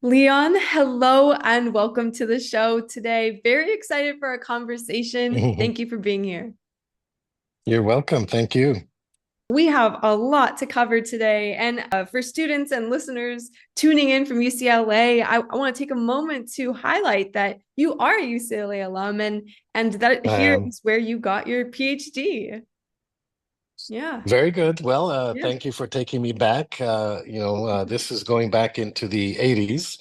Leon, hello and welcome to the show today. Very excited for our conversation. Thank you for being here. You're welcome. Thank you. We have a lot to cover today. And for students and listeners tuning in from UCLA, I want to take a moment to highlight that you are a UCLA alum and that here Um, is where you got your PhD. Yeah. Very good. Well, Yeah. thank you for taking me back. This is going back into the 80s.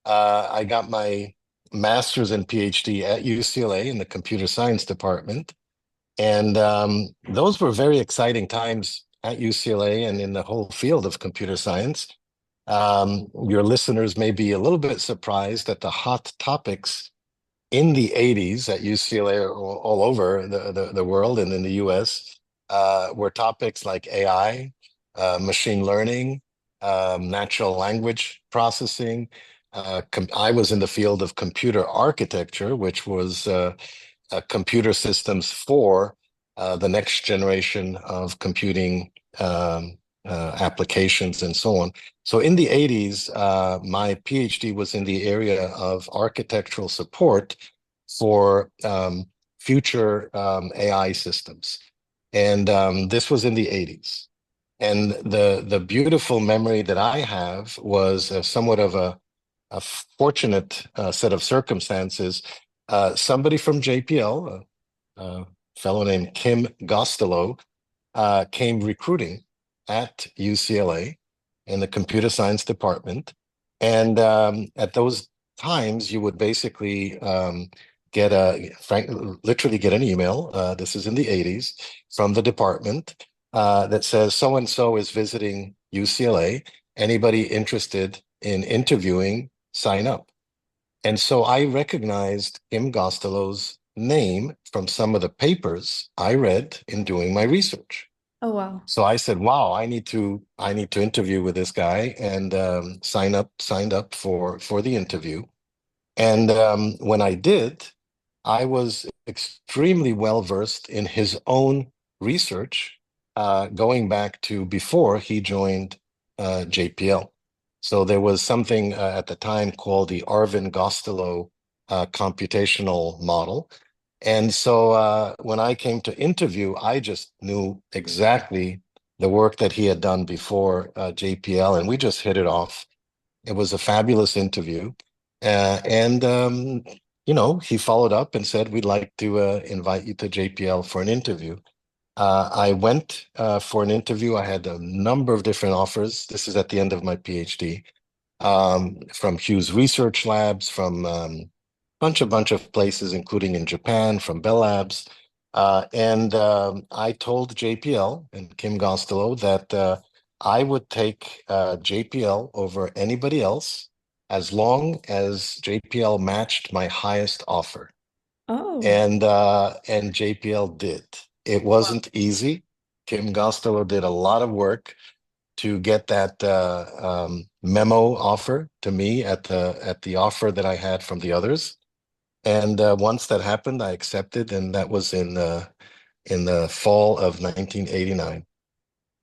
I got my master's and PhD at UCLA in the computer science department. And those were very exciting times at UCLA and in the whole field of computer science. Your listeners may be a little bit surprised at the hot topics in the 80s at UCLA or all over the world and in the US were topics like AI, machine learning, natural language processing. I was in the field of computer architecture, which was computer systems for the next generation of computing applications and so on. So in the 80s, my PhD was in the area of architectural support for future AI systems. And this was in the 80s. And the beautiful memory that I have was somewhat of a fortunate set of circumstances. Somebody from JPL, a fellow named Kim Gostelow, came recruiting at UCLA in the computer science department. And at those times, you would basically literally get an email. This is in the 80s from the department that says so and so is visiting UCLA. Anybody interested in interviewing, sign up. And so I recognized Kim Gostelow's name from some of the papers I read in doing my research. Oh, wow. So I said, "Wow, I need to interview with this guy," and signed up for the interview. And when I did, I was extremely well versed in his own research, going back to before he joined JPL. So there was something at the time called the Arvin Gostelow computational model. And so when I came to interview, I just knew exactly the work that he had done before JPL, and we just hit it off. It was a fabulous interview. And he followed up and said, "We'd like to invite you to JPL for an interview." I went for an interview. I had a number of different offers. This is at the end of my PhD, from Hughes Research Labs, from bunch of places, including in Japan, from Bell Labs. And I told JPL and Kim Gostelow that I would take JPL over anybody else as long as JPL matched my highest offer. Oh, And JPL did. It wow. wasn't easy. Kim Gostelow did a lot of work to get that memo offer to me at the offer that I had from the others. And once that happened, I accepted, and that was in the fall of 1989.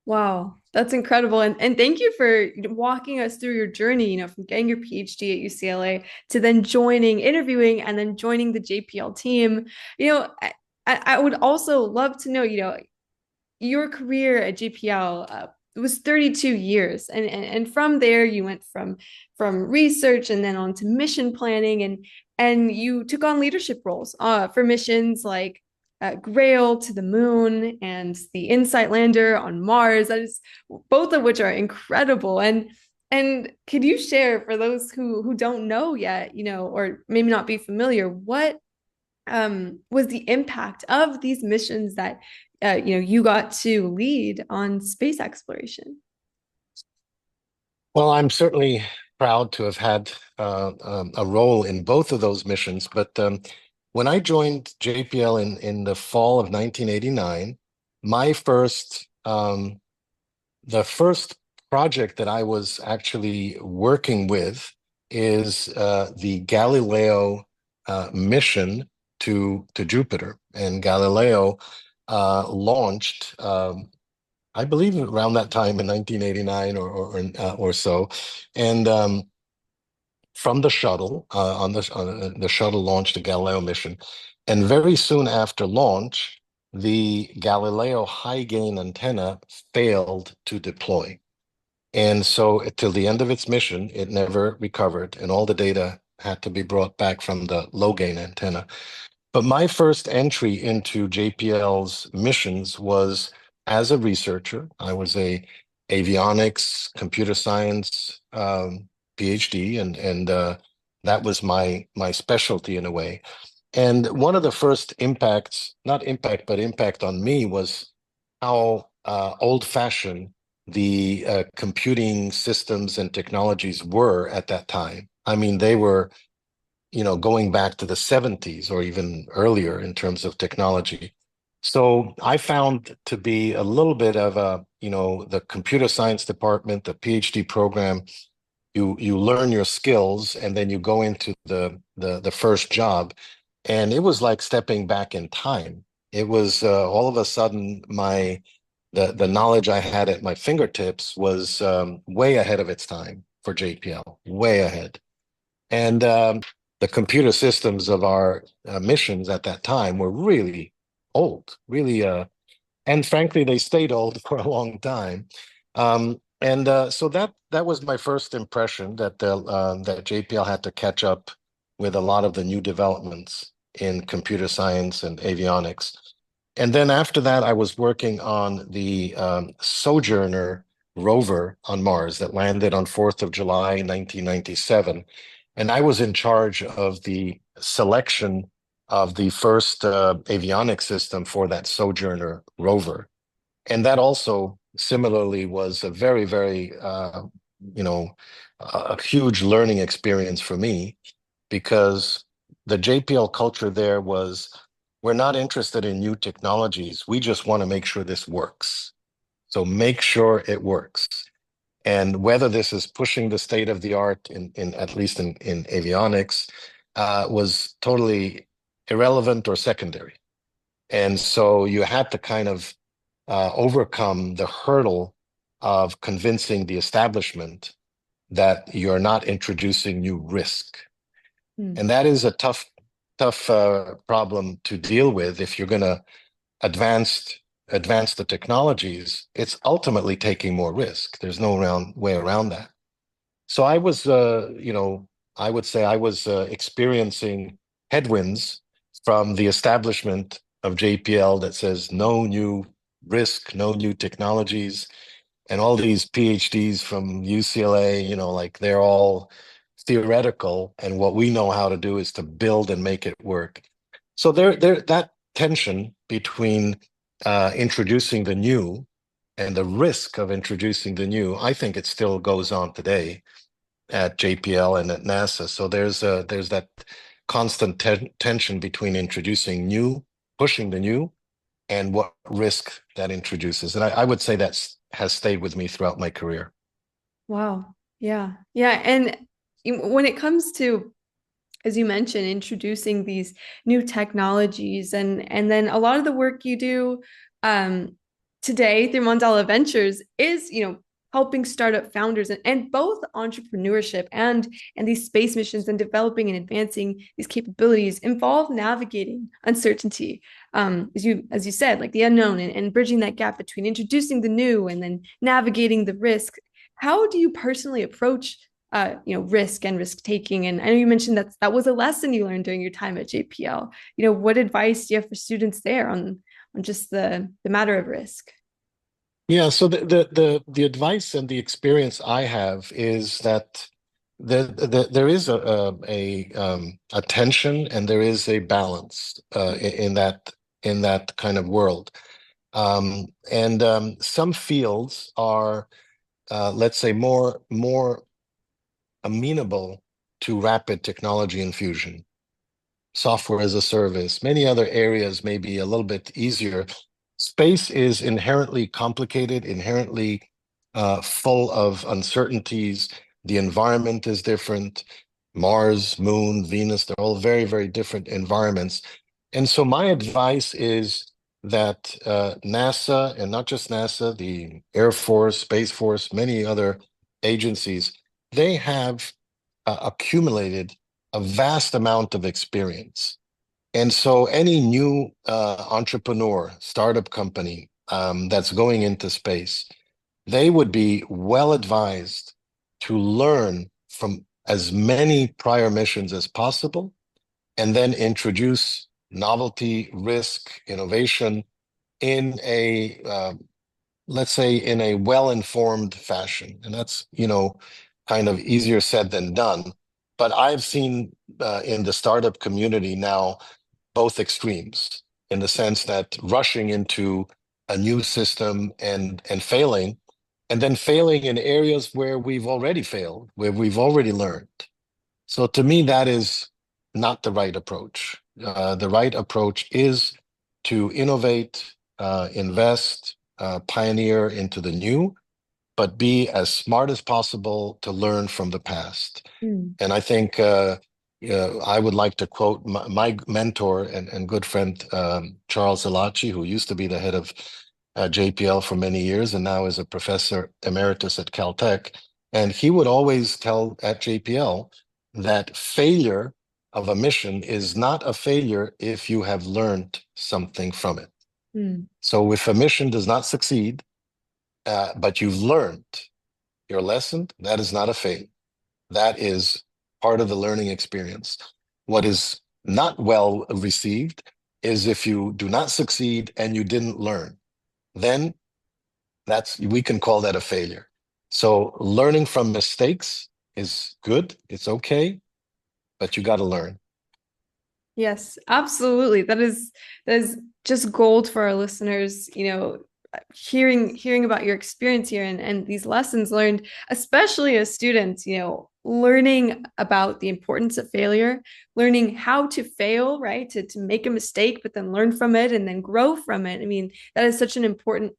Wow, that's incredible. And thank you for walking us through your journey, from getting your PhD at UCLA to then joining, interviewing, and then joining the JPL team. I would also love to know, your career at JPL was 32 years. And from there you went from research and then on to mission planning and you took on leadership roles for missions like GRAIL to the moon and the InSight lander on Mars. That is both of which are incredible. And could you share for those who don't know yet, or maybe not be familiar, what was the impact of these missions that you got to lead on space exploration? Well, I'm certainly proud to have had a role in both of those missions. But when I joined JPL in the fall of 1989, my the first project that I was actually working with is the Galileo mission to Jupiter. And Galileo launched, I believe, around that time in 1989 or so. And from the shuttle on the shuttle launched the Galileo mission, and very soon after launch, the Galileo high gain antenna failed to deploy. And so till the end of its mission, it never recovered, and all the data had to be brought back from the low gain antenna. But my first entry into JPL's missions was as a researcher. I was a avionics, computer science PhD, and that was my specialty in a way. And one of the first impacts, not impact, but impact on me was how old-fashioned the computing systems and technologies were at that time. I mean, they were, going back to the 70s or even earlier in terms of technology. So I found to be a little bit of the computer science department, the PhD program, you learn your skills and then you go into the first job. And it was like stepping back in time. It was all of a sudden the knowledge I had at my fingertips was way ahead of its time for JPL, way ahead. And the computer systems of our missions at that time were really old, really, and frankly, they stayed old for a long time. And so that was my first impression that JPL had to catch up with a lot of the new developments in computer science and avionics. And then after that, I was working on the Sojourner rover on Mars that landed on 4th of July, 1997. And I was in charge of the selection of the first avionics system for that Sojourner rover. And that also similarly was a very, very, a huge learning experience for me because the JPL culture there was, we're not interested in new technologies. We just want to make sure this works. So make sure it works. And whether this is pushing the state of the art in at least in avionics was totally irrelevant or secondary. And so you had to kind of overcome the hurdle of convincing the establishment that you're not introducing new risk. Hmm. And that is a tough problem to deal with if you're going to advance the technologies. It's ultimately taking more risk. There's no way around that. So I was, I would say I was experiencing headwinds from the establishment of JPL that says no new risk, no new technologies, and all these PhDs from UCLA, like they're all theoretical, and what we know how to do is to build and make it work. So there that tension between introducing the new and the risk of introducing the new, I think it still goes on today at JPL and at NASA. So there's that constant tension between introducing new, pushing the new, and what risk that introduces. And I would say that has stayed with me throughout my career. Wow. Yeah. Yeah. And when it comes to, as you mentioned, introducing these new technologies and then a lot of the work you do um, today through Mandala Ventures is, helping startup founders and both entrepreneurship and these space missions and developing and advancing these capabilities involve navigating uncertainty. As you said, like the unknown and bridging that gap between introducing the new and then navigating the risk. How do you personally approach risk and risk taking? And I know you mentioned that was a lesson you learned during your time at JPL. What advice do you have for students there on just the matter of risk? Yeah, so the advice and the experience I have is that there is a tension and there is a balance in that kind of world. And some fields are, let's say, more amenable to rapid technology infusion, software as a service. Many other areas may be a little bit easier. Space is inherently complicated, inherently full of uncertainties. The environment is different. Mars, Moon, Venus, they're all very, very different environments. And so my advice is that NASA, and not just NASA, the Air Force, Space Force, many other agencies, they have accumulated a vast amount of experience. And so any new entrepreneur, startup company that's going into space, they would be well advised to learn from as many prior missions as possible and then introduce novelty, risk, innovation in a let's say in a well-informed fashion. And that's, kind of easier said than done. But I've seen in the startup community now both extremes in the sense that rushing into a new system and failing, and then failing in areas where we've already failed, where we've already learned. So to me, that is not the right approach. The right approach is to innovate, invest, pioneer into the new, but be as smart as possible to learn from the past. Mm. And I think I would like to quote my mentor and good friend, Charles Alachi, who used to be the head of JPL for many years and now is a professor emeritus at Caltech. And he would always tell at JPL that failure of a mission is not a failure if you have learned something from it. Mm. So if a mission does not succeed, but you've learned your lesson, that is not a failure. That is part of the learning experience. What is not well received is if you do not succeed and you didn't learn, then we can call that a failure. So learning from mistakes is good, it's okay, but you got to learn. Yes, absolutely. That is just gold for our listeners, hearing about your experience here and these lessons learned, especially as students, learning about the importance of failure, learning how to fail, right? To make a mistake, but then learn from it and then grow from it. I mean, that is such an important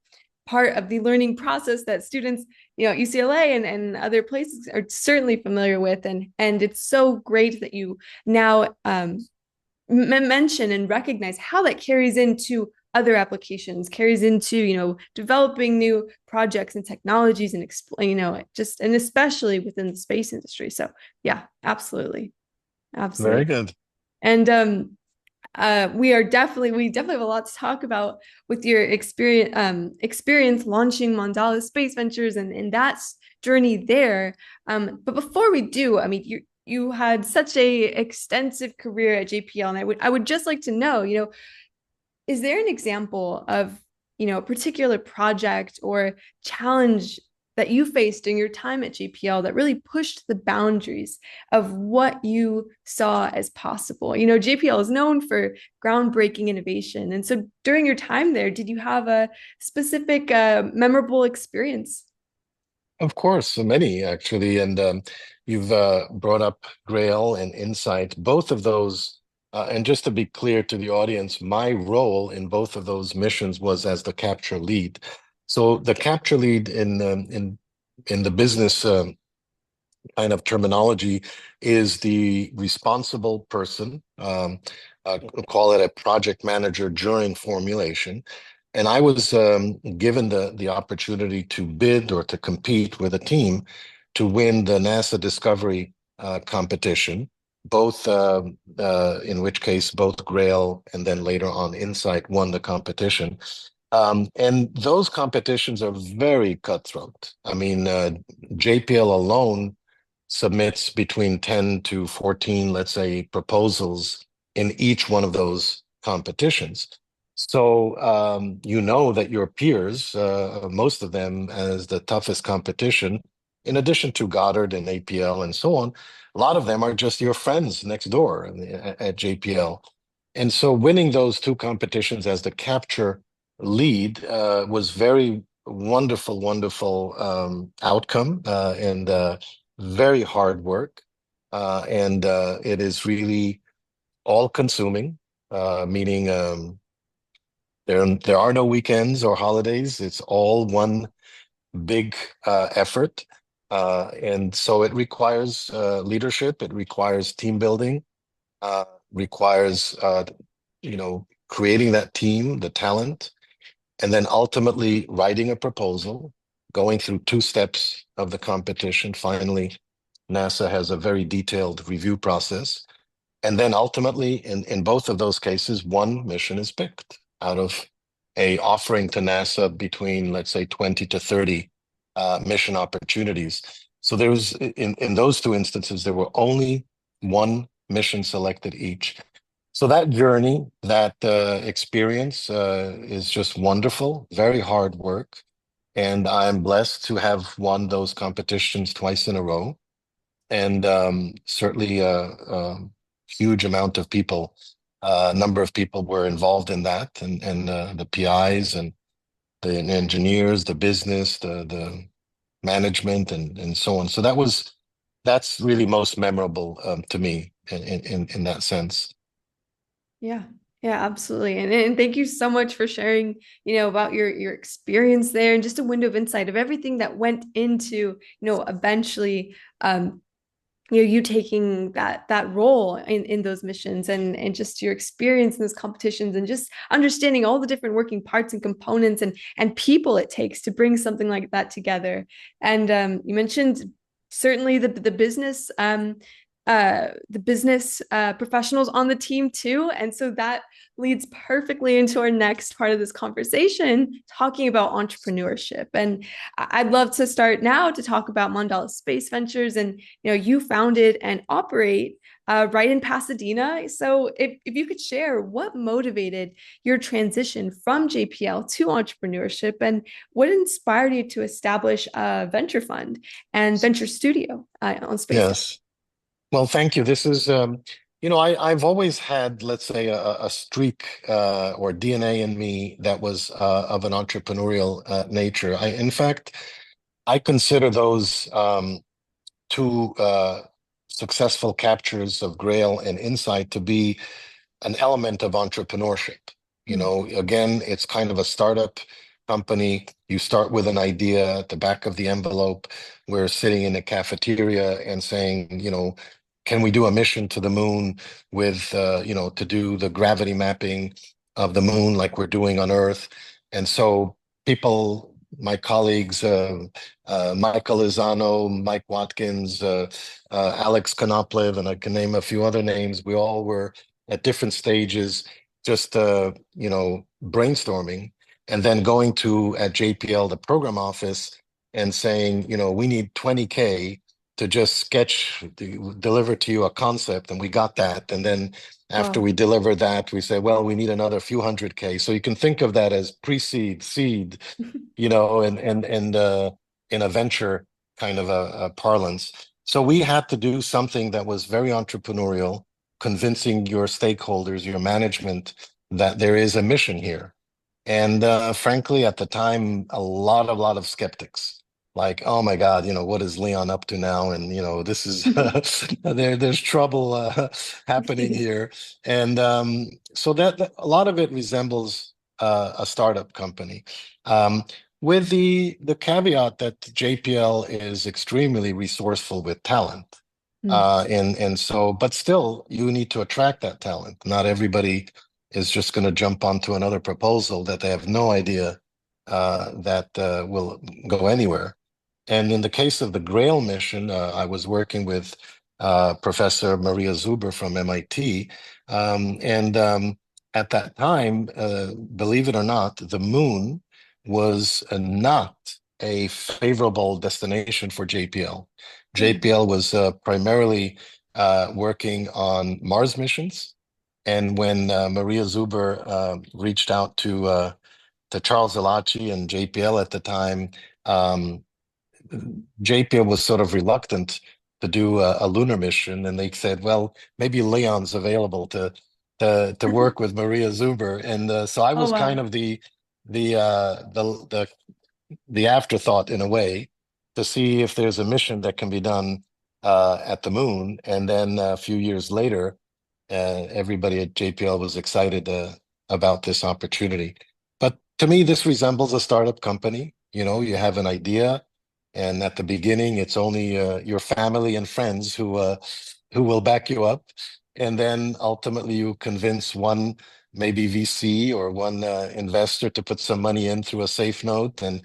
part of the learning process that students, at UCLA and other places are certainly familiar with. And it's so great that you now mention and recognize how that carries into other applications, carries into developing new projects and technologies and explain just and especially within the space industry. So yeah, absolutely, Very absolutely. good. And we definitely have a lot to talk about with your experience launching Mandala Space Ventures and that journey there. But before we do, I mean, you had such a extensive career at JPL, and I would just like to know, is there an example of, a particular project or challenge that you faced during your time at JPL that really pushed the boundaries of what you saw as possible? JPL is known for groundbreaking innovation. And so during your time there, did you have a specific memorable experience? Of course, so many actually. And you've brought up GRAIL and Insight, both of those. And just to be clear to the audience, my role in both of those missions was as the capture lead. So the capture lead in the business kind of terminology is the responsible person, call it a project manager during formulation. And I was given the opportunity to bid or to compete with a team to win the NASA Discovery competition, both in which case both GRAIL and then later on Insight won the competition. And those competitions are very cutthroat. I mean, JPL alone submits between 10 to 14, let's say, proposals in each one of those competitions. So you know that your peers, most of them as the toughest competition, in addition to Goddard and APL and so on, a lot of them are just your friends next door at JPL. And so winning those two competitions as the capture lead was very wonderful, wonderful outcome. And very hard work, and it is really all consuming, meaning there are no weekends or holidays. It's all one big effort. And so it requires leadership, it requires team building, requires creating that team, the talent, and then ultimately writing a proposal, going through two steps of the competition, finally NASA has a very detailed review process. And then ultimately, in both of those cases, one mission is picked out of a offering to NASA between, let's say, 20 to 30 mission opportunities. So there was, in those two instances, there were only one mission selected each. So that journey, that experience is just wonderful, very hard work. And I'm blessed to have won those competitions twice in a row. And certainly huge amount of people, number of people were involved in that, and the PIs and the engineers, the business, the management, and so on. So that's really most memorable to me in that sense. Yeah. Yeah, absolutely. And thank you so much for sharing, about your experience there and just a window of insight of everything that went into, eventually you taking that role in those missions and just your experience in those competitions and just understanding all the different working parts and components and people it takes to bring something like that together. And you mentioned certainly the business professionals on the team too. And so that leads perfectly into our next part of this conversation, talking about entrepreneurship. And I'd love to start now to talk about Mandala Space Ventures. And you founded and operate right in Pasadena. So if you could share what motivated your transition from JPL to entrepreneurship and what inspired you to establish a venture fund and venture studio on space. Yes. Well, thank you. This is, I've always had, let's say, a streak or DNA in me that was of an entrepreneurial nature. In fact, I consider those two successful captures of GRAIL and Insight to be an element of entrepreneurship. Again, it's kind of a startup company. You start with an idea at the back of the envelope. We're sitting in a cafeteria and saying, can we do a mission to the moon with, to do the gravity mapping of the moon like we're doing on Earth? And so people, my colleagues, Michael Lozano, Mike Watkins, Alex Konoplev, and I can name a few other names. We all were at different stages, just brainstorming, and then going to at JPL the program office and saying, we need 20K to just deliver to you a concept, and we got that. And then after Wow. we deliver that, we say, well, we need another few hundred K. So you can think of that as pre-seed, seed, and in a venture kind of a parlance. So we had to do something that was very entrepreneurial, convincing your stakeholders, your management, that there is a mission here. And frankly, at the time, a lot of skeptics. Like, oh my God, what is Leon up to now? And this is there's trouble happening here. And so that a lot of it resembles a startup company. Um, with the caveat that JPL is extremely resourceful with talent. Mm. And so, but still, you need to attract that talent. Not everybody is just going to jump onto another proposal that they have no idea that will go anywhere. And in the case of the GRAIL mission, I was working with Professor Maria Zuber from MIT. And at that time, believe it or not, the moon was not a favorable destination for JPL. Mm. JPL was primarily working on Mars missions. And when Maria Zuber reached out to Charles Elachi and JPL at the time, um, JPL was sort of reluctant to do a lunar mission, and they said, "Well, maybe Leon's available to work with Maria Zuber." And so I Oh, was kind wow. of the uh, the the afterthought in a way to see if there's a mission that can be done at the moon. And then a few years later, everybody at JPL was excited about this opportunity. But to me, this resembles a startup company. You have an idea, and at the beginning, it's only your family and friends who will back you up, and then ultimately you convince one maybe VC or one investor to put some money in through a safe note, and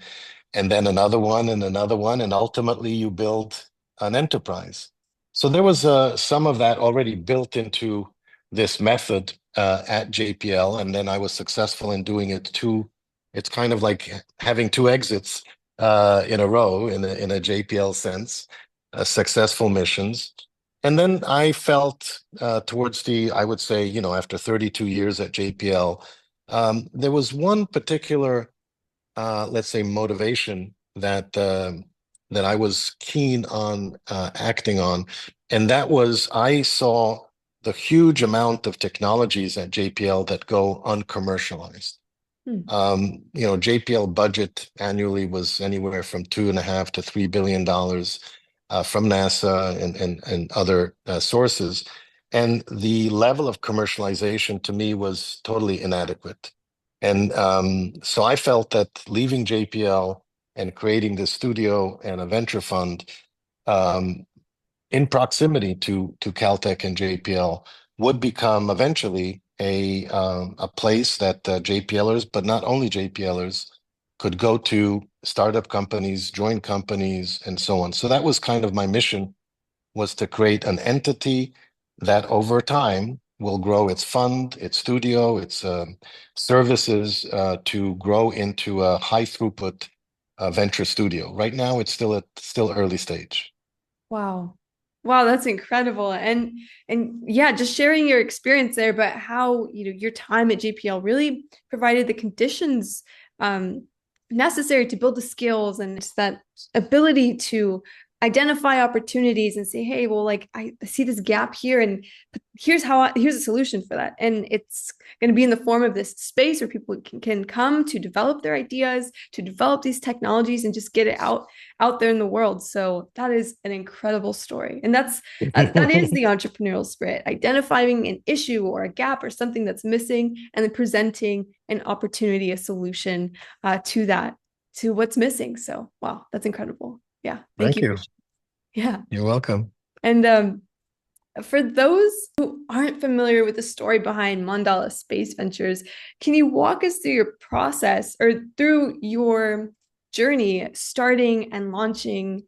then another one and another one, and ultimately you build an enterprise. So there was some of that already built into this method at JPL, and then I was successful in doing it too. It's kind of like having two exits in a row in a JPL sense, successful missions. And then I felt towards I would say, after 32 years at JPL, there was one particular, let's say, motivation that I was keen on acting on, and that was I saw the huge amount of technologies at JPL that go uncommercialized. Hmm. JPL budget annually was anywhere from $2.5 to $3 billion from NASA and other sources. And the level of commercialization to me was totally inadequate. And so I felt that leaving JPL and creating this studio and a venture fund um, in proximity to Caltech and JPL would become eventually a place that JPLers, but not only JPLers, could go to startup companies, join companies, and so on. So that was kind of my mission, was to create an entity that over time will grow its fund, its studio, its services to grow into a high throughput venture studio. Right now, it's still early stage. Wow. Wow, that's incredible. And yeah, just sharing your experience there, but how, your time at JPL really provided the conditions um necessary to build the skills and it's that ability to identify opportunities and say, hey, well, like I see this gap here and here's a solution for that. And it's going to be in the form of this space where people can come to develop their ideas, to develop these technologies and just get it out there in the world. So that is an incredible story. And that is the entrepreneurial spirit, identifying an issue or a gap or something that's missing and then presenting an opportunity, a solution to what's missing. So, wow, that's incredible. Yeah. Thank Thank you for you. yeah. You're welcome. And for those who aren't familiar with the story behind Mandala Space Ventures, can you walk us through your process or through your journey starting and launching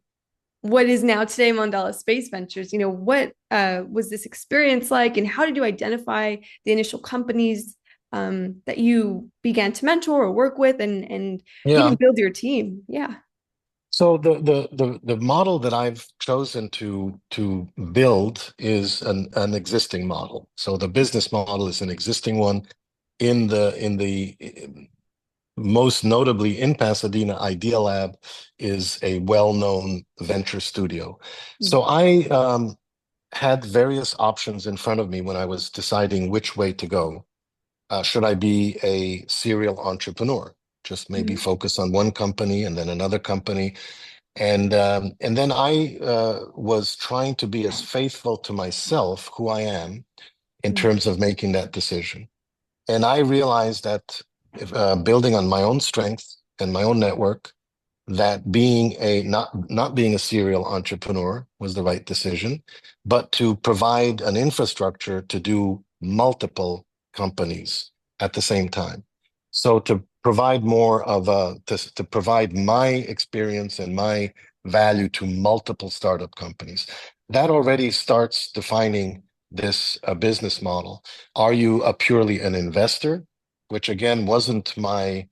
what is now today Mandala Space Ventures? What was this experience like, and how did you identify the initial companies that you began to mentor or work with, and even Yeah. build your team? Yeah. So the model that I've chosen to build is an existing model. So the business model is an existing one in the most notably in Pasadena, Idea Lab is a well-known venture studio. So I had various options in front of me when I was deciding which way to go. Should I be a serial entrepreneur? Just maybe Mm-hmm. focus on one company and then another company. And then I was trying to be as faithful to myself, who I am, in terms of making that decision. And I realized that if, building on my own strength and my own network, that being a not being a serial entrepreneur was the right decision, but to provide an infrastructure to do multiple companies at the same time. So to provide more of to provide my experience and my value to multiple startup companies. That already starts defining this business model. Are you a purely an investor, which again wasn't my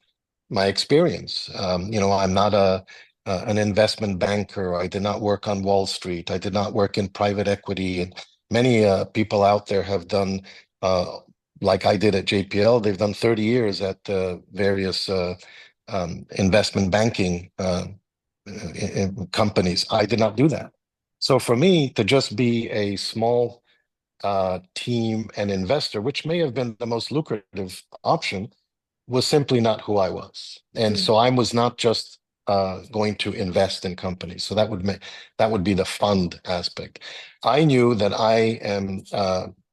experience. I'm not an investment banker. I did not work on Wall Street. I did not work in private equity. And many people out there have done, like I did at JPL, they've done 30 years at various investment banking companies. I did not do that. So for me to just be a small team and investor, which may have been the most lucrative option, was simply not who I was. And Mm-hmm. so I was not just going to invest in companies. So that would be the fund aspect. I knew that I am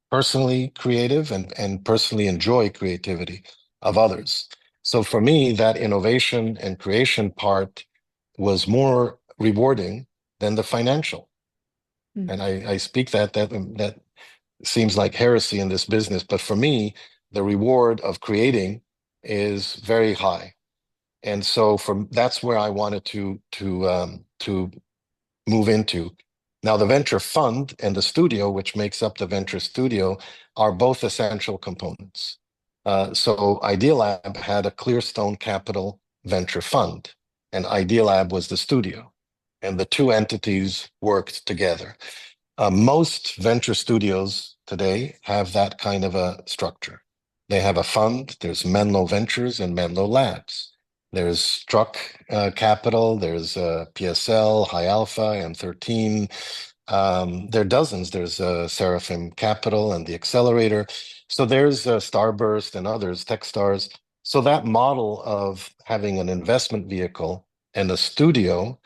personally creative and personally enjoy creativity of others. So for me, that innovation and creation part was more rewarding than the financial. And I speak that seems like heresy in this business, but for me, the reward of creating is very high. And so from that's where I wanted to move into. Now, the venture fund and the studio, which makes up the venture studio, are both essential components. So Idealab had a Clearstone Capital venture fund, and Idealab was the studio, and the two entities worked together. Most venture studios today have that kind of a structure. They have a fund. There's Menlo Ventures and Menlo Labs. There's Struck Capital. There's PSL, High Alpha, M13. There are dozens. There's Seraphim Capital and the Accelerator. So there's Starburst and others, Techstars. So that model of having an investment vehicle and a studio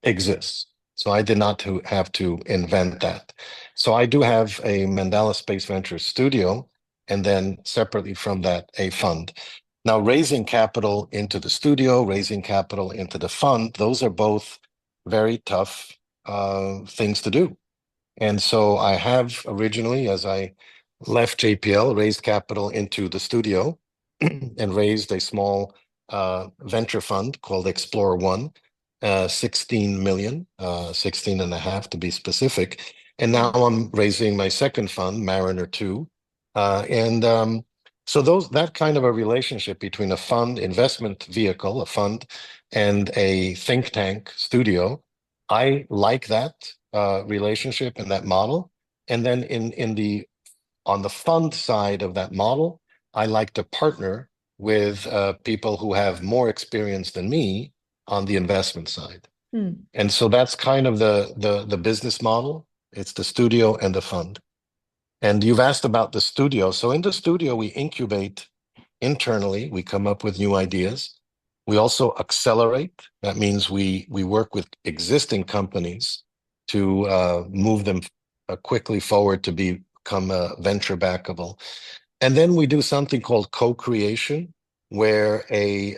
exists. So I did not have to invent that. So I do have a Mandala Space Ventures studio, and then separately from that, a fund. Now, raising capital into the studio, raising capital into the fund, those are both very tough things to do. And so I have originally, as I left JPL, raised capital into the studio and raised a small venture fund called Explore One, 16 million, 16 and a half to be specific. And now I'm raising my second fund, Mariner 2. And so that kind of a relationship between a fund investment vehicle, a fund, and a think tank studio, I like that relationship and that model. And then on the fund side of that model, I like to partner with people who have more experience than me on the investment side. Hmm. And so that's kind of the business model. It's the studio and the fund. And you've asked about the studio. So in the studio, we incubate internally. We come up with new ideas. We also accelerate. That means we work with existing companies to move them quickly forward to become venture backable. And then we do something called co-creation, where a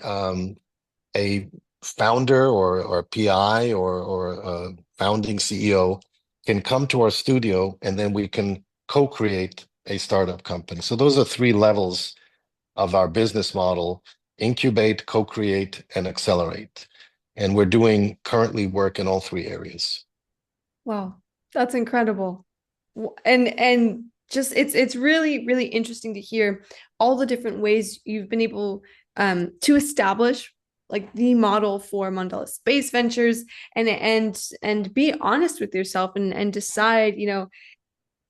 founder or PI or a founding CEO can come to our studio, and then we can co-create a startup company. So those are three levels of our business model: incubate, co-create, and accelerate. And we're doing currently work in all three areas. Wow, that's incredible. And just it's really, really interesting to hear all the different ways you've been able to establish like the model for Mandala Space Ventures and be honest with yourself and decide,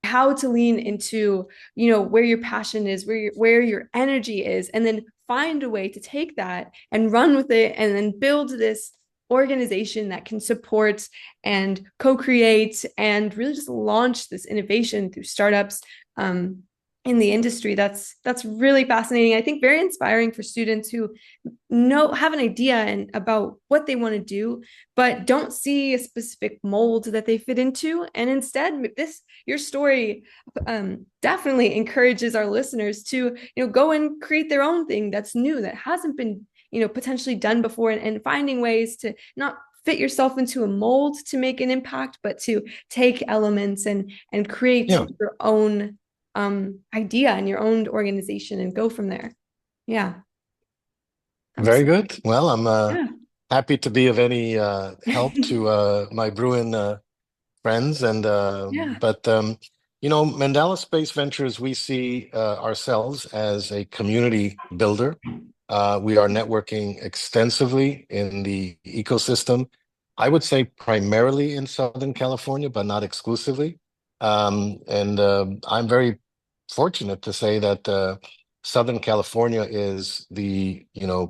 how to lean into, where your passion is, where your energy is, and then find a way to take that and run with it and then build this organization that can support and co-create and really just launch this innovation through startups in the industry. That's really fascinating. I think very inspiring for students who have an idea and about what they want to do, but don't see a specific mold that they fit into. And instead, your story definitely encourages our listeners to go and create their own thing that's new, that hasn't been potentially done before, and finding ways to not fit yourself into a mold to make an impact, but to take elements and create Yeah, your own idea and your own organization and go from there. Yeah, very absolutely. good. Well, I'm Yeah, happy to be of any help to my Bruin friends. And yeah. but Mandala Space Ventures, we see ourselves as a community builder. We are networking extensively in the ecosystem. I would say primarily in Southern California, but not exclusively. And I'm very fortunate to say that Southern California is the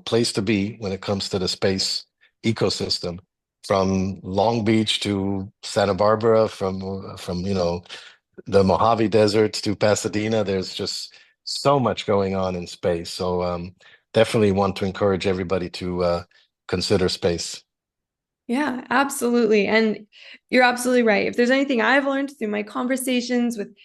place to be when it comes to the space ecosystem, from Long Beach to Santa Barbara, from the Mojave Desert to Pasadena. There's just so much going on in space. So definitely want to encourage everybody to consider space. Yeah, absolutely. And you're absolutely right. If there's anything I've learned through my conversations with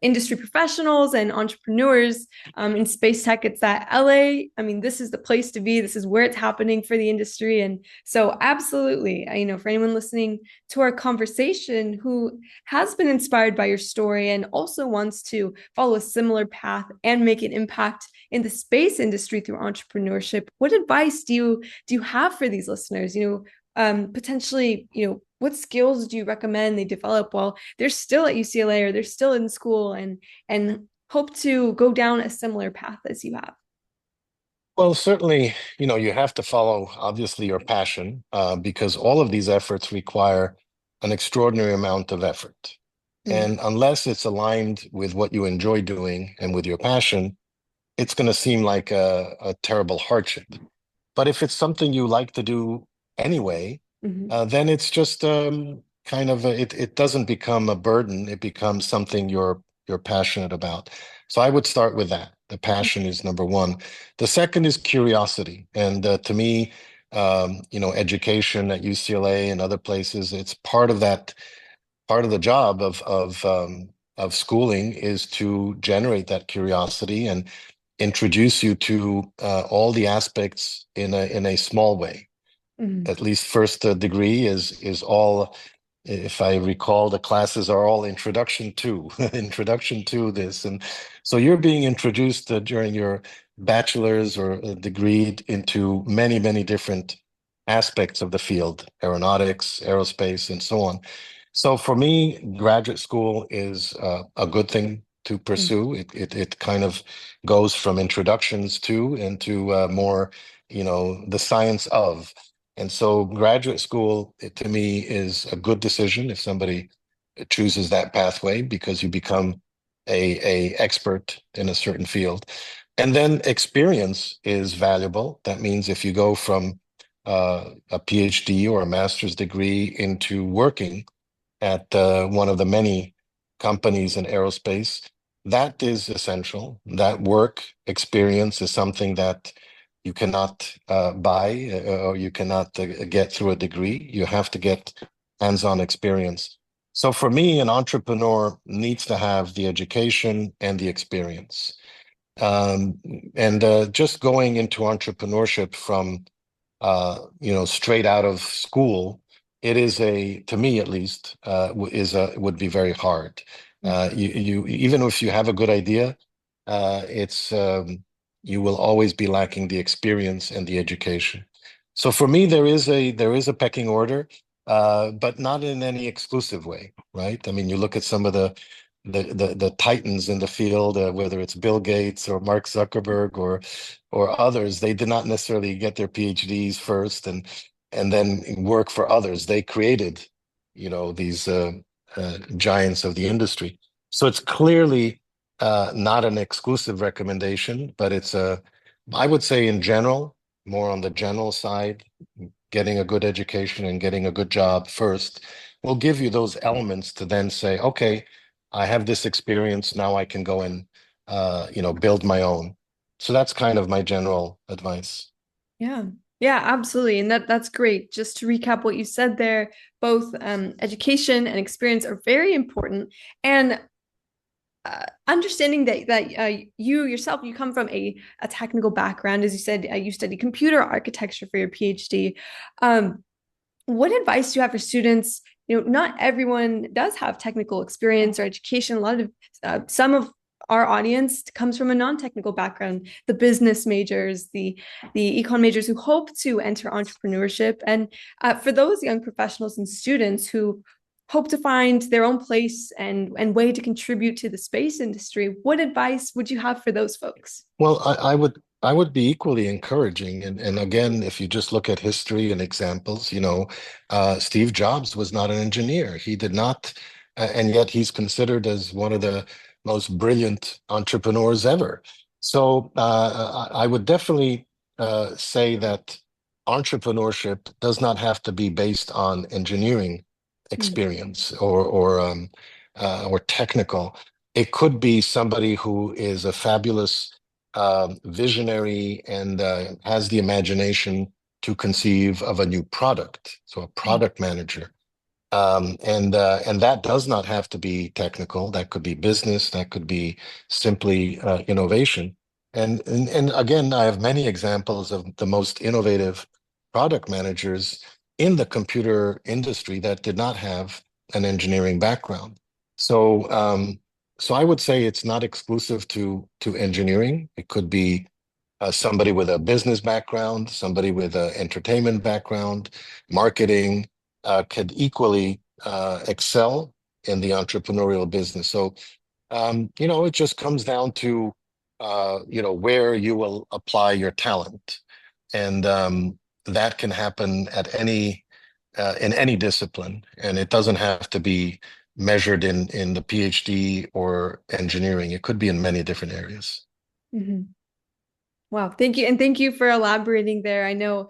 industry professionals and entrepreneurs in space tech, it's that LA, I mean, this is the place to be. This is where it's happening for the industry. And so absolutely, for anyone listening to our conversation who has been inspired by your story and also wants to follow a similar path and make an impact in the space industry through entrepreneurship, what advice do you have for these listeners? Potentially, what skills do you recommend they develop while they're still at UCLA or they're still in school and hope to go down a similar path as you have? Well, certainly, you have to follow obviously your passion, because all of these efforts require an extraordinary amount of effort. Mm, And unless it's aligned with what you enjoy doing and with your passion, it's going to seem like a terrible hardship. But if it's something you like to do anyway, mhm, then it's just kind of it doesn't become a burden. It becomes something you're passionate about. So I would start with that. The passion is number one. The second is curiosity, and to me, education at UCLA and other places, it's part of that. Part of the job of schooling is to generate that curiosity and introduce you to all the aspects in a small way. mhm, At least first degree is all, if I recall, the classes are all introduction to introduction to this. And so you're being introduced during your bachelor's or a degree into many, many different aspects of the field, aeronautics, aerospace, and so on. So for me, graduate school is a good thing to mm, pursue. It kind of goes from introductions to into more, the science of. And so graduate school, to me, is a good decision if somebody chooses that pathway because you become a expert in a certain field. And then experience is valuable. That means if you go from a PhD or a master's degree into working at one of the many companies in aerospace, that is essential. That work experience is something that you cannot buy or you cannot get through a degree. You have to get hands-on experience. So for me, an entrepreneur needs to have the education and the experience. Um, and just going into entrepreneurship from straight out of school, it is to me at least, would be very hard. mm. You even if you have a good idea, it's you will always be lacking the experience and the education. So for me, there is a pecking order, but not in any exclusive way, right? I mean, you look at some of the titans in the field, whether it's Bill Gates or Mark Zuckerberg or others, they did not necessarily get their PhDs first and then work for others. They created, these giants of the industry. So it's clearly not an exclusive recommendation, but I would say in general, more on the general side, getting a good education and getting a good job first will give you those elements to then say, okay, I have this experience. Now I can go and, build my own. So that's kind of my general advice. Yeah. Yeah, absolutely. And that's great. Just to recap what you said there, both education and experience are very important. And understanding that you yourself you come from a technical background, as you said, you studied computer architecture for your PhD. What advice do you have for students? Not everyone does have technical experience or education. A lot of some of our audience comes from a non-technical background, the business majors, the econ majors who hope to enter entrepreneurship. And for those young professionals and students who hope to find their own place and way to contribute to the space industry, what advice would you have for those folks? Well, I would be equally encouraging. And again, if you just look at history and examples, Steve Jobs was not an engineer. He did not, and yet he's considered as one of the most brilliant entrepreneurs ever. So I would definitely say that entrepreneurship does not have to be based on engineering Mm, experience or technical. It could be somebody who is a fabulous visionary and has the imagination to conceive of a new product. So a mm, product manager. And that does not have to be technical. That could be business. That could be simply innovation. And again, I have many examples of the most innovative product managers in the computer industry that did not have an engineering background. So so I would say it's not exclusive to engineering. It could be somebody with a business background, somebody with an entertainment background, marketing, could equally excel in the entrepreneurial business. So, it just comes down to, where you will apply your talent. And that can happen at in any discipline. And it doesn't have to be measured in the PhD or engineering. It could be in many different areas. Mhm. Wow, thank you. And thank you for elaborating there. I know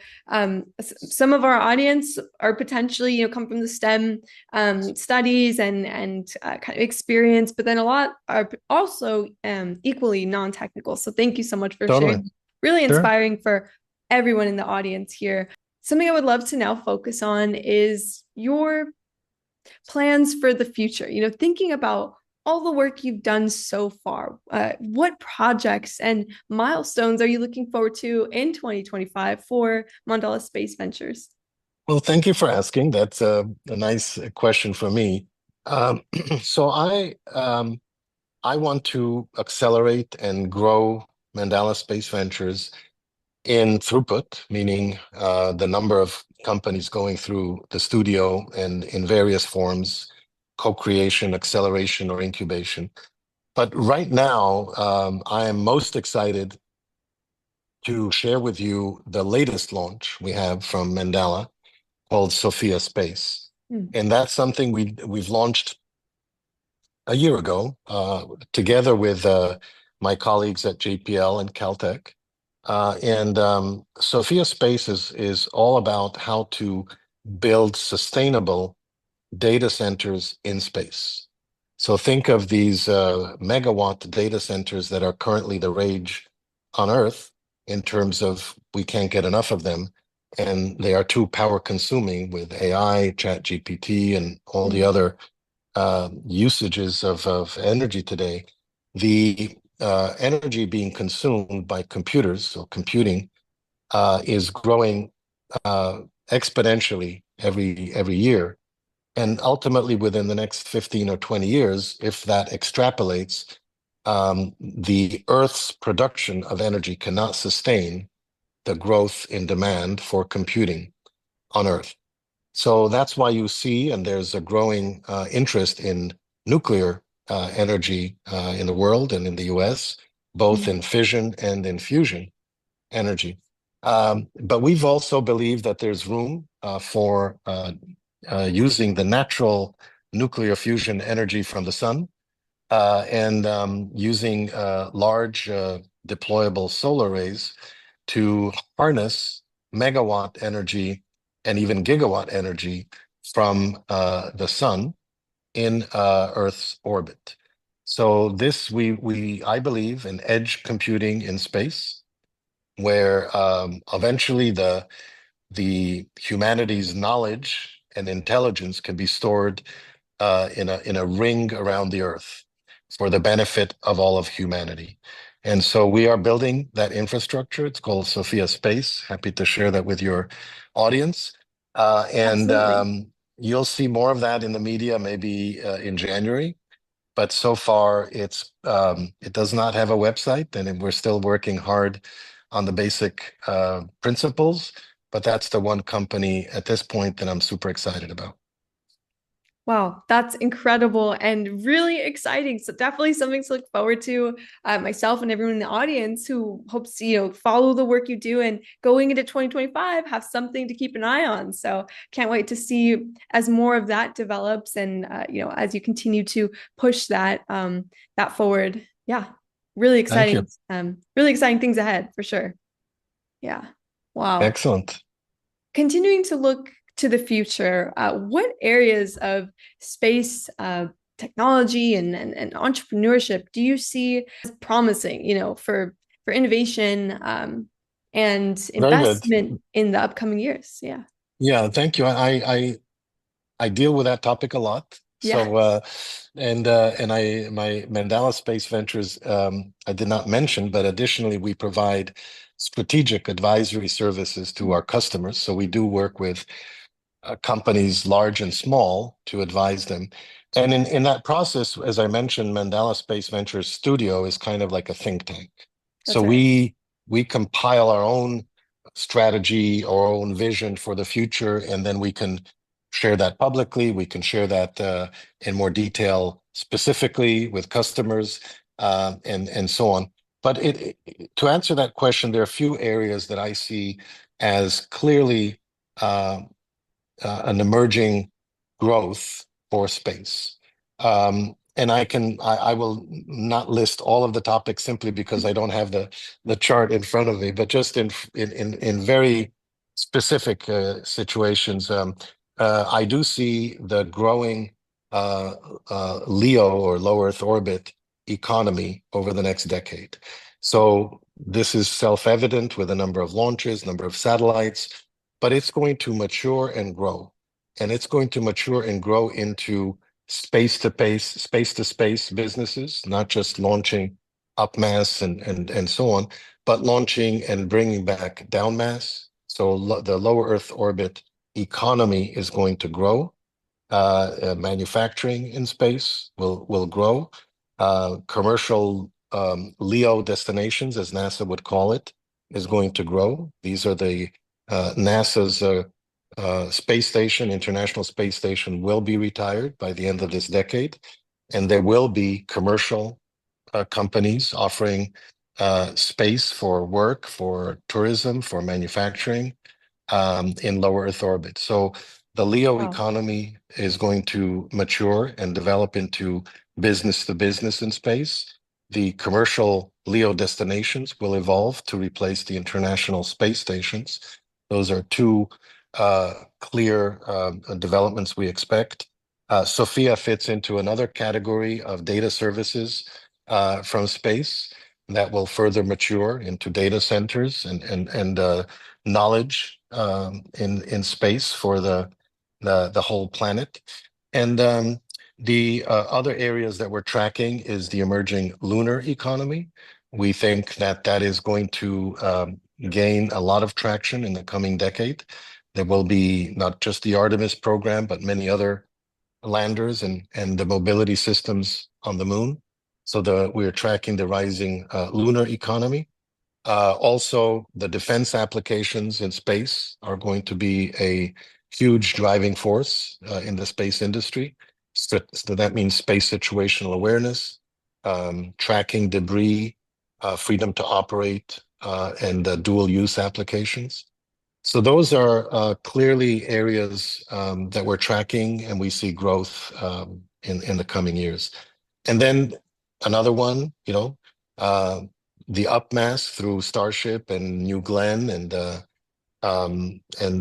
some of our audience are potentially, come from the STEM studies and kind of experience, but then a lot are also equally non-technical. So thank you so much for Totally. sharing. Really Sure. inspiring for everyone in the audience here. Something I would love to now focus on is your plans for the future, thinking about all the work you've done so far. What projects and milestones are you looking forward to in 2025 for Mandala Space Ventures? Well, thank you for asking. That's a nice question for me. Um, so I want to accelerate and grow Mandala Space Ventures in throughput, meaning the number of companies going through the studio and in various forms, co-creation, acceleration, or incubation. But right now, I am most excited to share with you the latest launch we have from Mandala called Sophia Space. Hmm. And that's something we've launched a year ago, together with my colleagues at JPL and Caltech. And Sophia Space is all about how to build sustainable data centers in space. So think of these megawatt data centers that are currently the rage on Earth in terms of we can't get enough of them. And they are too power consuming with AI, Chat GPT, and all the Hmm. other usages of energy today. The energy being consumed by computers, so computing, is growing uh, exponentially every year. And ultimately, within the next 15 or 20 years, if that extrapolates, the Earth's production of energy cannot sustain the growth in demand for computing on Earth. So that's why you see, and there's a growing interest in nuclear energy in the world and in the US, both in Hmm. fission and in fusion energy. But we've also believed that there's room for using the natural nuclear fusion energy from the sun and using large deployable solar arrays to harness megawatt energy and even gigawatt energy from the sun in Earth's orbit. So this we I believe in edge computing in space, where eventually the humanity's knowledge and intelligence can be stored in a ring around the Earth for the benefit of all of humanity. And so we are building that infrastructure. It's called Sophia Space. Happy to share that with your audience. And Absolutely. you'll see more of that in the media, maybe in January. But so far, it does not have a website, and we're still working hard on the basic principles. But that's the one company at this point that I'm super excited about. Wow, that's incredible and really exciting. So definitely something to look forward to. Myself and everyone in the audience who hopes to, follow the work you do and going into 2025 have something to keep an eye on. So can't wait to see as more of that develops and as you continue to push that forward. Yeah, Thank you. really exciting things ahead for sure. Yeah. Wow. Excellent. Continuing to look to the future, what areas of space technology and entrepreneurship do you see as promising, for innovation and Very good. investment in the upcoming years? Yeah. Yeah, thank you. I deal with that topic a lot. Yeah. So and I my Mandala Space Ventures I did not mention, but additionally we provide strategic advisory services to our customers. So we do work with companies large and small to advise them. And in that process, as I mentioned, Mandala Space Ventures Studio is kind of like a think tank. So That's right. we compile our own strategy, our own vision for the future, and then we can share that publicly. We can share that in more detail, specifically with customers, and so on. But to answer that question, there are a few areas that I see as clearly uh, an emerging growth for space. And I will not list all of the topics simply because I don't have the chart in front of me, but just in very specific situations, I do see the growing uh, LEO or low Earth orbit economy over the next decade. So this is self-evident with a number of launches, number of satellites, but it's going to mature and grow. And it's going to mature and grow into space to space businesses, not just launching up mass and so on, but launching and bringing back down mass. So the lower Earth orbit economy is going to grow. Manufacturing in space will grow. Commercial LEO destinations, as NASA would call it, is going to grow. These are the NASA's space station, International Space Station, will be retired by the end of this decade, and there will be commercial companies offering space for work, for tourism, for manufacturing in low Earth orbit. So the LEO Wow. economy is going to mature and develop into business to business in space. The commercial LEO destinations will evolve to replace the international space stations. Those are two clear developments we expect. Sophia fits into another category of data services from space that will further mature into data centers and knowledge in space for the whole planet. And the other areas that we're tracking is the emerging lunar economy. We think that that is going to gain a lot of traction in the coming decade. There will be not just the Artemis program, but many other landers and the mobility systems on the moon. So we're tracking the rising lunar economy. Also, the defense applications in space are going to be a huge driving force in the space industry. So that means space situational awareness, tracking debris, freedom to operate, and dual use applications. So those are clearly areas that we're tracking, and we see growth in the coming years. And then another one, uh, the upmass through Starship and New Glenn and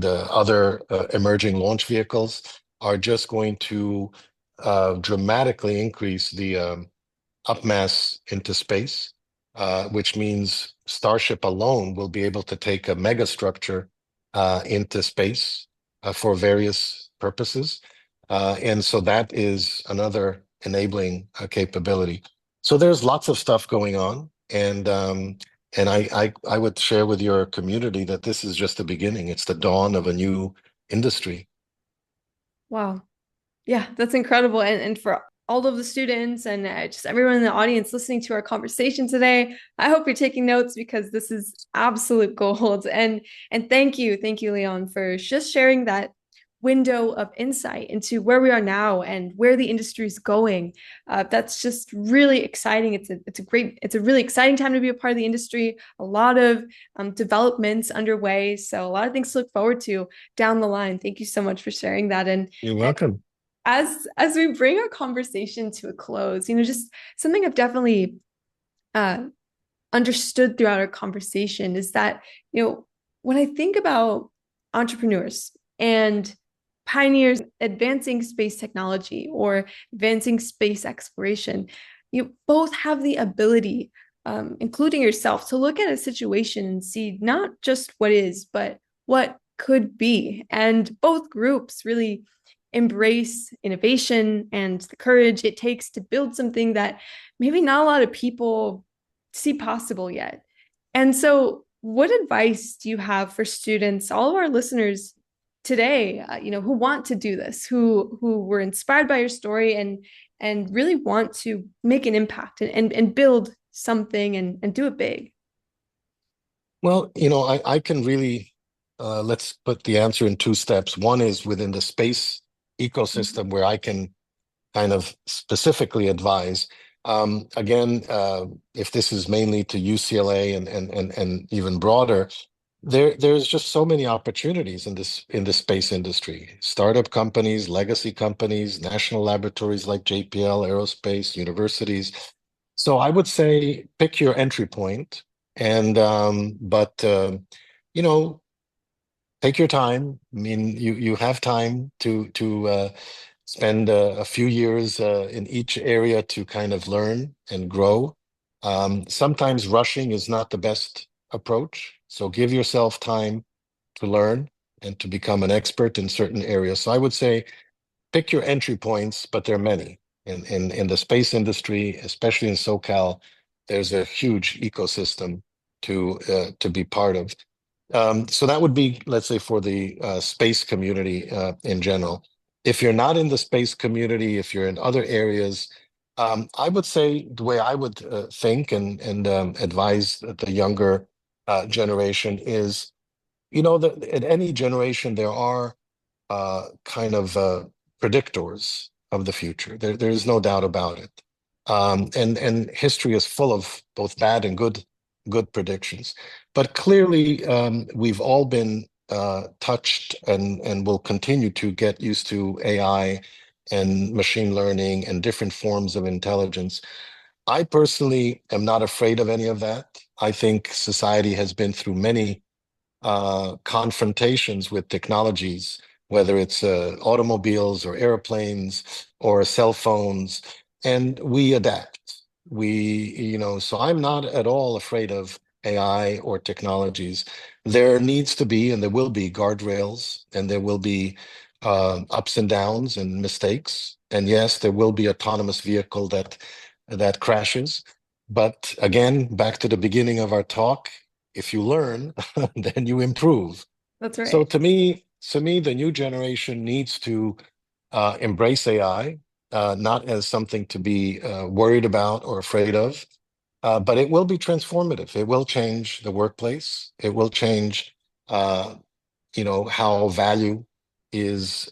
other emerging launch vehicles are just going to dramatically increase the upmass into space, which means Starship alone will be able to take a megastructure into space for various purposes. And so that is another enabling capability. So there's lots of stuff going on. And I would share with your community that this is just the beginning. It's the dawn of a new industry. Wow. Yeah, that's incredible. And for all of the students and just everyone in the audience listening to our conversation today, I hope you're taking notes because this is absolute gold. And thank you, Leon, for just sharing that window of insight into where we are now and where the industry is going. That's just really exciting. It's a really exciting time to be a part of the industry. A lot of developments underway, so a lot of things to look forward to down the line. Thank you so much for sharing that. You're welcome. As we bring our conversation to a close, just something I've definitely uh, understood throughout our conversation is that, when I think about entrepreneurs and pioneers advancing space technology or advancing space exploration, you both have the ability, including yourself, to look at a situation and see not just what is, but what could be. And both groups really embrace innovation and the courage it takes to build something that maybe not a lot of people see possible yet. And so, what advice do you have for students, all of our listeners today, who want to do this, who were inspired by your story and really want to make an impact and build something and do it big? Well, I can really let's put the answer in two steps. One is within the space ecosystem where I can kind of specifically advise. Again, if this is mainly to UCLA and even broader, there's just so many opportunities in this space industry. Startup companies, legacy companies, national laboratories like JPL, aerospace, universities. So I would say pick your entry point, and but you know, take your time. I mean, you have time to spend a few years in each area to kind of learn and grow. Sometimes rushing is not the best approach, so give yourself time to learn and to become an expert in certain areas. So I would say pick your entry points, but there are many. In the space industry, especially in SoCal, there's a huge ecosystem to be part of. So that would be, let's say, for the space community in general. If you're not in the space community, if you're in other areas, I would say the way I would think and advise the younger generation is, that in any generation there are kind of predictors of the future. There is no doubt about it. And history is full of both bad and good predictions. But clearly, we've all been touched and will continue to get used to AI and machine learning and different forms of intelligence. I personally am not afraid of any of that. I think society has been through many confrontations with technologies, whether it's automobiles or airplanes or cell phones, and we adapt. So I'm not at all afraid of AI or technologies. There needs to be, and there will be guardrails, and there will be ups and downs and mistakes. And yes, there will be autonomous vehicle that crashes. But again, back to the beginning of our talk, if you learn, then you improve. That's So right. to me, the new generation needs to embrace AI, not as something to be worried about or afraid of, but it will be transformative. It will change the workplace. It will change, uh, how value is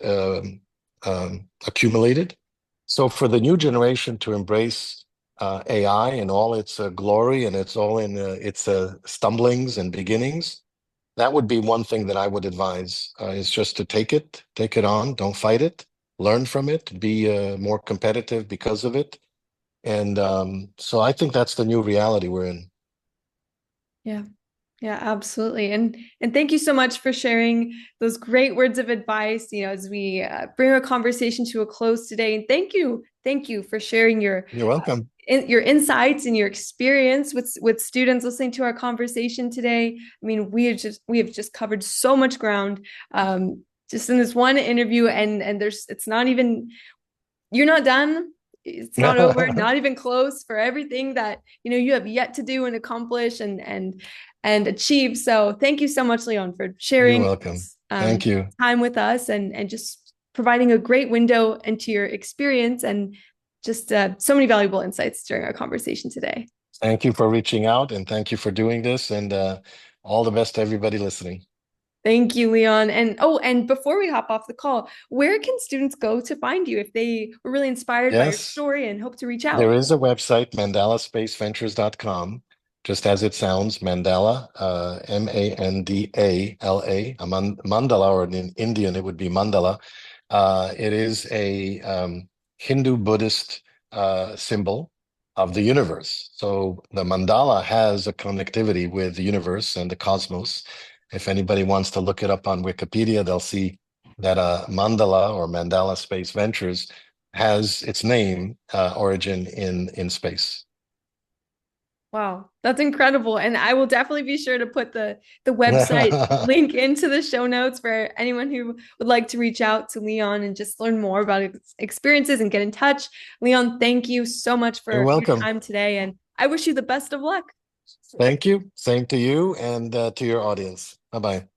accumulated. So for the new generation to embrace AI and all its glory and it's all in its stumblings and beginnings, that would be one thing that I would advise is just to take it on, don't fight it, learn from it, be more competitive because of it. And so I think that's the new reality we're in. Yeah. Yeah, absolutely. And thank you so much for sharing those great words of advice, as we bring our conversation to a close today. And thank you for sharing You're welcome. your insights and your experience with students listening to our conversation today. I mean, we have just covered so much ground just in this one interview, and it's not even you're not done. It's not over, not even close for everything that you have yet to do and accomplish and achieve. So thank you so much, Leon, for You're sharing welcome. Thank you. time with us and just providing a great window into your experience and just so many valuable insights during our conversation today. Thank you for reaching out and thank you for doing this and all the best to everybody listening. Thank you, Leon. And before we hop off the call, where can students go to find you if they were really inspired by your Yes. story and hope to reach There out? is a website, mandalasspaceventures.com, just as it sounds, Mandala, Mandala, Mandala, or in Indian, it would be Mandala. It is a Hindu Buddhist symbol of the universe. So the mandala has a connectivity with the universe and the cosmos. If anybody wants to look it up on Wikipedia, they'll see that Mandala or Mandala Space Ventures has its name origin in space. Wow, that's incredible. And I will definitely be sure to put the website link into the show notes for anyone who would like to reach out to Leon and just learn more about his experiences and get in touch. Leon, thank you so much You're for your welcome. time today, and I wish you the best of luck. Thank you. Same to you and to your audience. Bye bye.